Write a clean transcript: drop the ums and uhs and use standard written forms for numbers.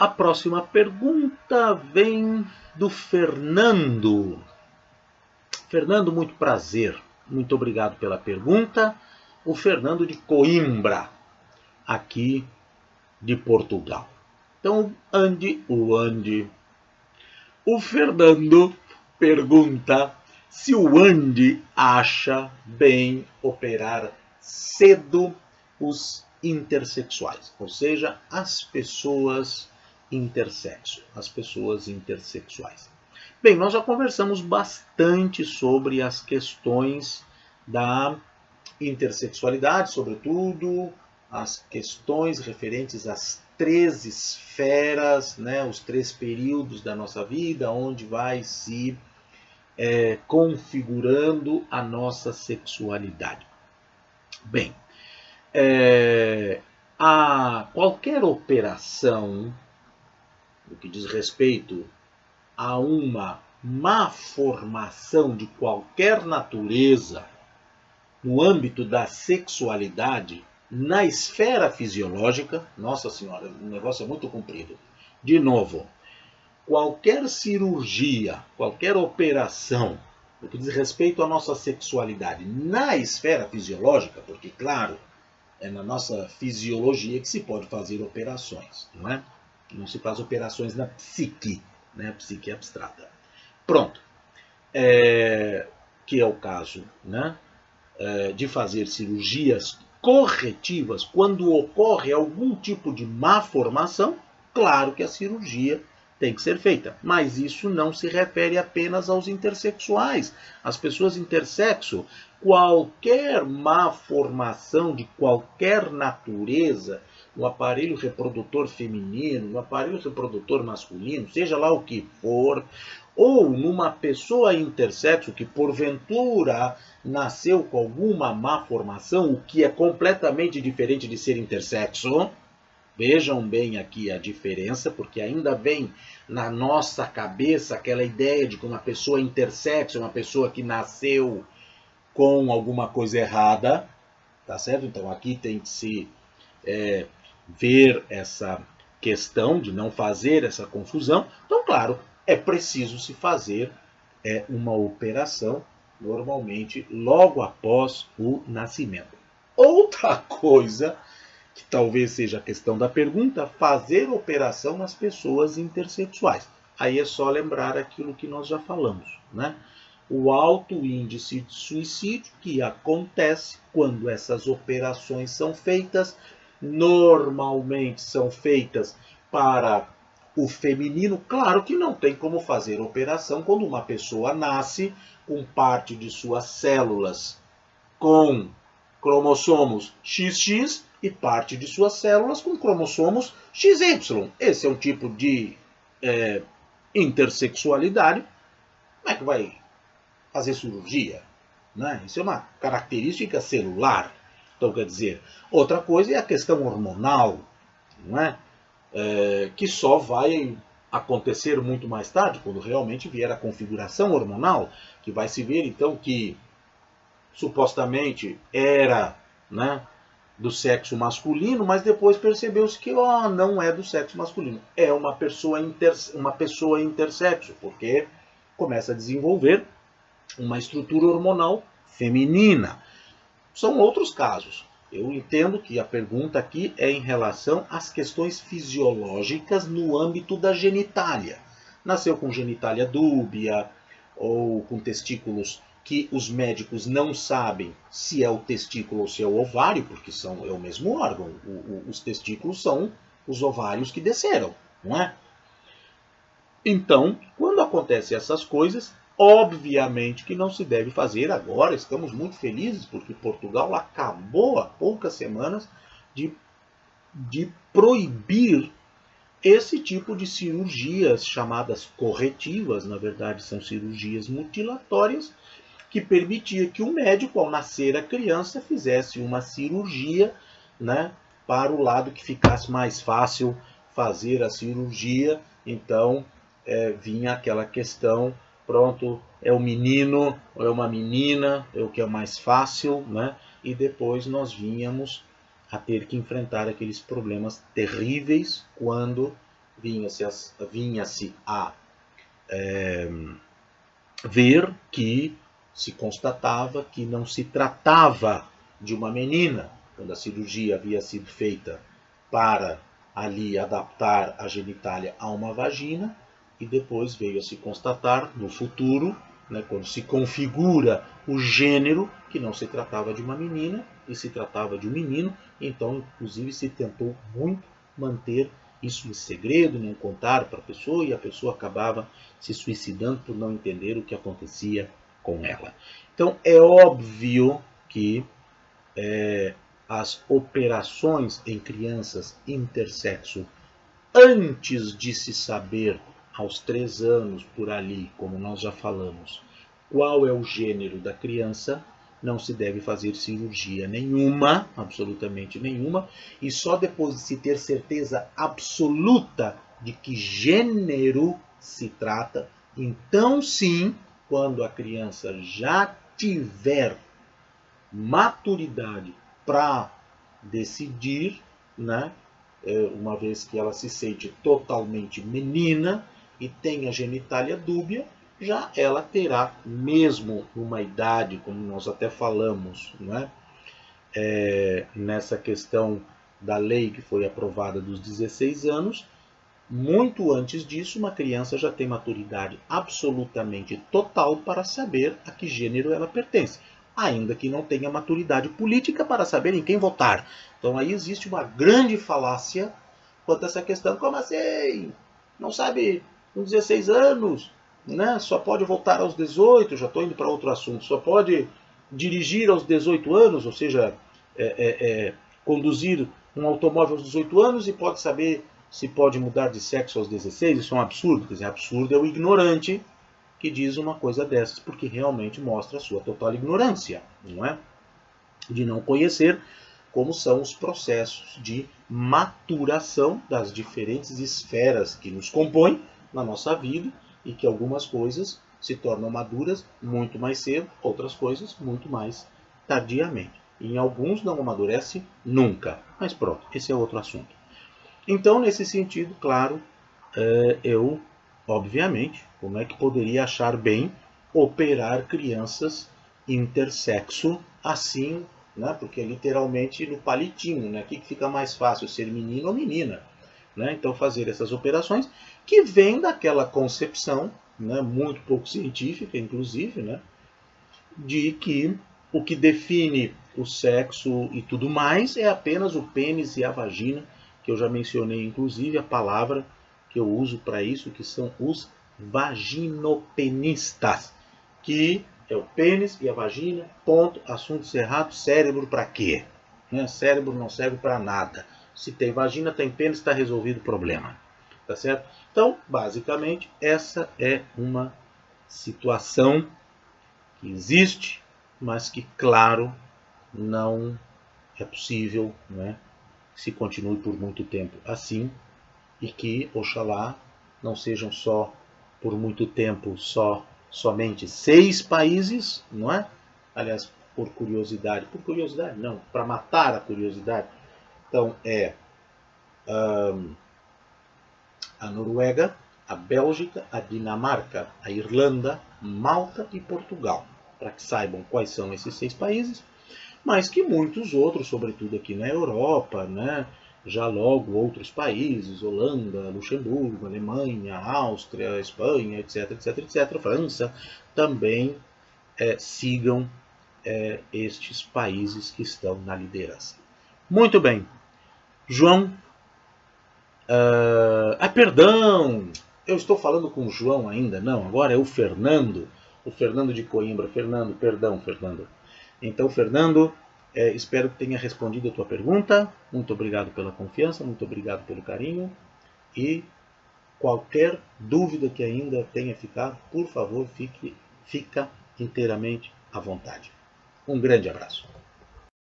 A próxima pergunta vem do Fernando. Fernando, muito prazer. Muito obrigado pela pergunta. O Fernando de Coimbra, aqui de Portugal. Então, o Fernando pergunta se o Andy acha bem operar cedo os intersexuais, ou seja, as pessoas intersexo, as pessoas intersexuais. Bem, nós já conversamos bastante sobre as questões da intersexualidade, sobretudo as questões referentes às 3 esferas, né, os 3 períodos da nossa vida, onde vai se configurando a nossa sexualidade. Bem, a qualquer operação, no que diz respeito a uma má formação de qualquer natureza no âmbito da sexualidade, na esfera fisiológica, nossa senhora, o negócio é muito comprido. De novo, qualquer cirurgia, qualquer operação, no que diz respeito à nossa sexualidade na esfera fisiológica, porque, claro, é na nossa fisiologia que se pode fazer operações, não é? Não se faz operações na psique, né? A psique abstrata. Pronto. Que é o caso, né? De fazer cirurgias corretivas quando ocorre algum tipo de má formação, claro que a cirurgia tem que ser feita. Mas isso não se refere apenas aos intersexuais. As pessoas intersexo, qualquer má formação de qualquer natureza, no aparelho reprodutor feminino, no aparelho reprodutor masculino, seja lá o que for, ou numa pessoa intersexo que porventura nasceu com alguma má formação, o que é completamente diferente de ser intersexo. Vejam bem aqui a diferença, porque ainda vem na nossa cabeça aquela ideia de que uma pessoa intersexo é uma pessoa que nasceu com alguma coisa errada, tá certo? Então aqui tem que se ver essa questão de não fazer essa confusão. Então, claro, é preciso se fazer uma operação, normalmente logo após o nascimento. Outra coisa, que talvez seja a questão da pergunta, fazer operação nas pessoas intersexuais. Aí é só lembrar aquilo que nós já falamos, né? O alto índice de suicídio que acontece quando essas operações são feitas, normalmente são feitas para o feminino. Claro que não tem como fazer operação quando uma pessoa nasce com parte de suas células com cromossomos XX e parte de suas células com cromossomos XY. Esse é um tipo de intersexualidade. Como é que vai fazer cirurgia? Né? Isso é uma característica celular. Então, quer dizer, outra coisa é a questão hormonal, não é? Que só vai acontecer muito mais tarde, quando realmente vier a configuração hormonal, que vai se ver então que supostamente era, né, do sexo masculino, mas depois percebeu-se que não é do sexo masculino. É uma pessoa intersexo, porque começa a desenvolver uma estrutura hormonal feminina. São outros casos. Eu entendo que a pergunta aqui é em relação às questões fisiológicas no âmbito da genitália. Nasceu com genitália dúbia ou com testículos que os médicos não sabem se é o testículo ou se é o ovário, porque é o mesmo órgão. Os testículos são os ovários que desceram, não é? Então, quando acontecem essas coisas, obviamente que não se deve fazer agora. Estamos muito felizes porque Portugal acabou há poucas semanas de proibir esse tipo de cirurgias chamadas corretivas. Na verdade, são cirurgias mutilatórias que permitia que o médico, ao nascer a criança, fizesse uma cirurgia, né, para o lado que ficasse mais fácil fazer a cirurgia. Então, vinha aquela questão, pronto, é um menino ou é uma menina, é o que é mais fácil, né? E depois nós vínhamos a ter que enfrentar aqueles problemas terríveis quando vinha-se a ver que se constatava que não se tratava de uma menina, quando a cirurgia havia sido feita para ali adaptar a genitália a uma vagina, e depois veio a se constatar no futuro, né, quando se configura o gênero, que não se tratava de uma menina e se tratava de um menino. Então, inclusive, se tentou muito manter isso em segredo, não contar para a pessoa, e a pessoa acabava se suicidando por não entender o que acontecia com ela. Então, é óbvio que as operações em crianças intersexo, antes de se saber, aos 3 anos por ali, como nós já falamos, qual é o gênero da criança, não se deve fazer cirurgia nenhuma, absolutamente nenhuma, e só depois de se ter certeza absoluta de que gênero se trata, então sim, quando a criança já tiver maturidade para decidir, né, uma vez que ela se sente totalmente menina e tem a genitália dúbia, já ela terá, mesmo numa idade, como nós até falamos, né, nessa questão da lei que foi aprovada dos 16 anos, muito antes disso, uma criança já tem maturidade absolutamente total para saber a que gênero ela pertence, ainda que não tenha maturidade política para saber em quem votar. Então aí existe uma grande falácia quanto a essa questão. Como assim? Não sabe, com 16 anos, né? Só pode votar aos 18, já estou indo para outro assunto, só pode dirigir aos 18 anos, ou seja, conduzir um automóvel aos 18 anos, e pode saber se pode mudar de sexo aos 16, isso é um absurdo. Quer dizer, absurdo é o ignorante que diz uma coisa dessas, porque realmente mostra a sua total ignorância, não é? De não conhecer como são os processos de maturação das diferentes esferas que nos compõem na nossa vida, e que algumas coisas se tornam maduras muito mais cedo, outras coisas muito mais tardiamente. Em alguns não amadurece nunca, mas pronto, esse é outro assunto. Então, nesse sentido, claro, eu, obviamente, como é que poderia achar bem operar crianças intersexo assim, né? Porque literalmente no palitinho, né? O que fica mais fácil, ser menino ou menina? Né? Então, fazer essas operações que vêm daquela concepção, né, muito pouco científica, inclusive, né, de que o que define o sexo e tudo mais é apenas o pênis e a vagina, que eu já mencionei, inclusive, a palavra que eu uso para isso, que são os vaginopenistas, que é o pênis e a vagina, ponto, assunto encerrado. Cérebro para quê? Né? Cérebro não serve para nada. Se tem vagina, tem pênis, está resolvido o problema. Tá certo? Então, basicamente, essa é uma situação que existe, mas que, claro, não é possível, né, que se continue por muito tempo assim, e que, oxalá, não sejam só por muito tempo somente 6 países, não é? Aliás, por curiosidade não, para matar a curiosidade. Então a Noruega, a Bélgica, a Dinamarca, a Irlanda, Malta e Portugal, para que saibam quais são esses 6 países, mas que muitos outros, sobretudo aqui na Europa, né, já logo outros países, Holanda, Luxemburgo, Alemanha, Áustria, Espanha, etc, etc, etc, França, também sigam estes países que estão na liderança. Muito bem. João, perdão, eu estou falando com o João ainda, não, agora é o Fernando de Coimbra. Fernando, perdão, Fernando. Então, Fernando, espero que tenha respondido a tua pergunta. Muito obrigado pela confiança, muito obrigado pelo carinho. E qualquer dúvida que ainda tenha ficado, por favor, fica inteiramente à vontade. Um grande abraço.